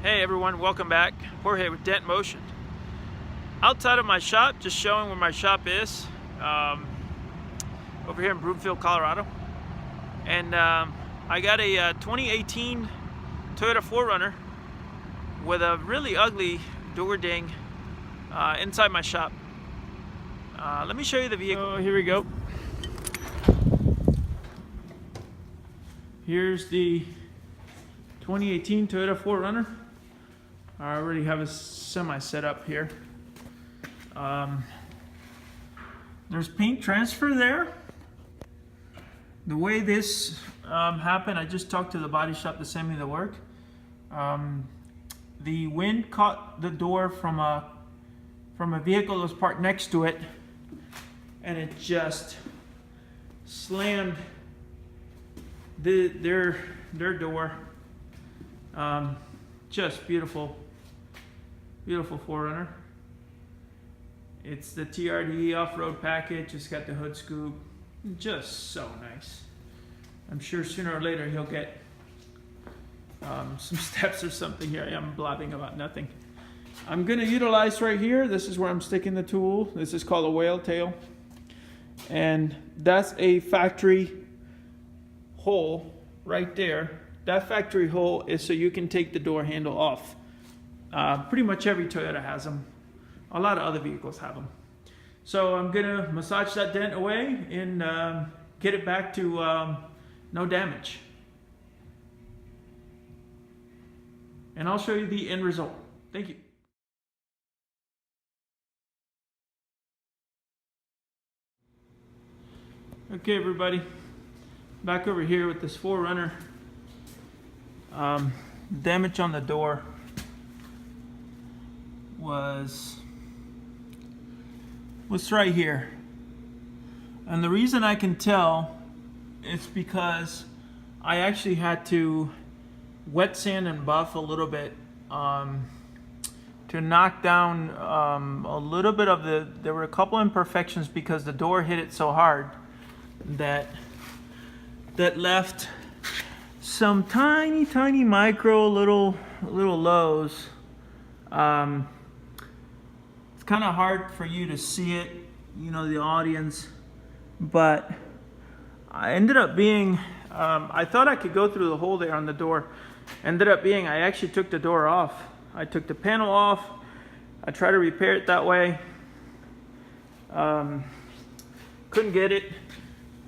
Hey everyone, welcome back. Jorge with Dent Motion. Outside of my shop, just showing where my shop is, over here in Broomfield, Colorado. And I got a 2018 Toyota 4Runner with a really ugly door ding inside my shop. Let me show you the vehicle. Oh, here we go. Here's the 2018 Toyota 4Runner. I already have a semi set up here. There's paint transfer there. The way this happened, I just talked to the body shop to send me the work. The wind caught the door from a vehicle that was parked next to it, and it just slammed their door. Just beautiful 4Runner. It's the TRD off-road package. It's got the hood scoop. Just so nice. I'm sure sooner or later he'll get some steps or something here. I'm blabbing about nothing. I'm gonna utilize right here. This is where I'm sticking the tool. This is called a whale tail. And that's a factory hole right there. That factory hole is so you can take the door handle off. Pretty much every Toyota has them. A lot of other vehicles have them. So I'm gonna massage that dent away and get it back to no damage. And I'll show you the end result. Thank you. Okay everybody, back over here with this 4Runner. Damage on the door was right here, and the reason I can tell is because I actually had to wet sand and buff a little bit to knock down a little bit of there were a couple imperfections because the door hit it so hard that left some tiny micro little lows. It's kind of hard for you to see it, you know, the audience, but I ended up being I thought I could go through the hole there on the door. Ended up being I actually took the door off. I took the panel off. I tried to repair it that way. Couldn't get it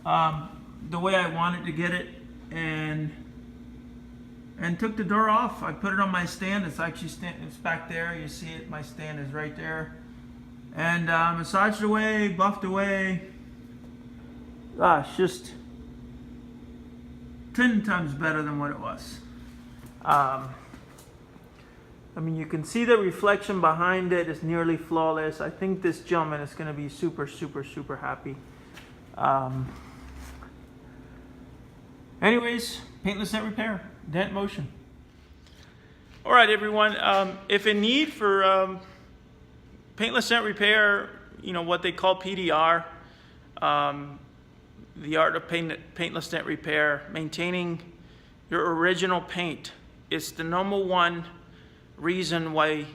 the way I wanted to get it, and took the door off. I put it on my stand. It's actually it's back there. You see it. My stand is right there. And massaged away, buffed away. Gosh, just 10 times better than what it was. I mean, you can see the reflection behind it is nearly flawless. I think this gentleman is going to be super happy. Anyways, Paintless Dent Repair, Dent Motion. All right, everyone. If in need for Paintless Dent Repair, you know what they call PDR, the art of paintless dent repair, maintaining your original paint is the number one reason why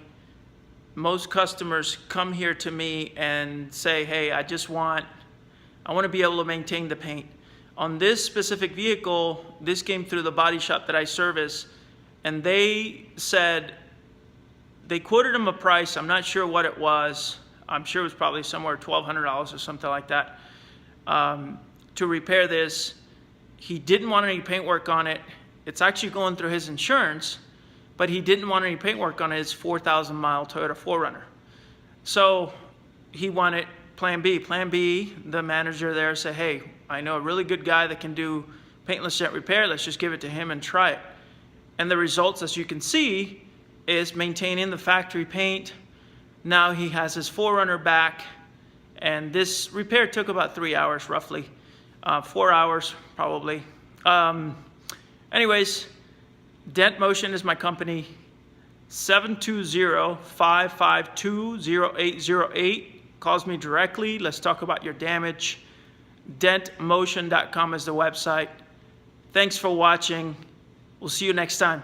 most customers come here to me and say, hey, I want to be able to maintain the paint. On this specific vehicle, this came through the body shop that I service, and they said, they quoted him a price, I'm not sure what it was. I'm sure it was probably somewhere $1,200 or something like that, to repair this. He didn't want any paint work on it. It's actually going through his insurance, but he didn't want any paint work on his 4,000-mile Toyota 4Runner. So he wanted Plan B. Plan B, the manager there said, hey, I know a really good guy that can do paintless dent repair. Let's just give it to him and try it. And the results, as you can see, is maintaining the factory paint. Now he has his 4Runner back, and this repair took about 3 hours roughly. 4 hours probably. Anyways, Dent Motion is my company. 720-552-0808. Calls me directly. Let's talk about your damage. Dentmotion.com is the website. Thanks for watching. We'll see you next time.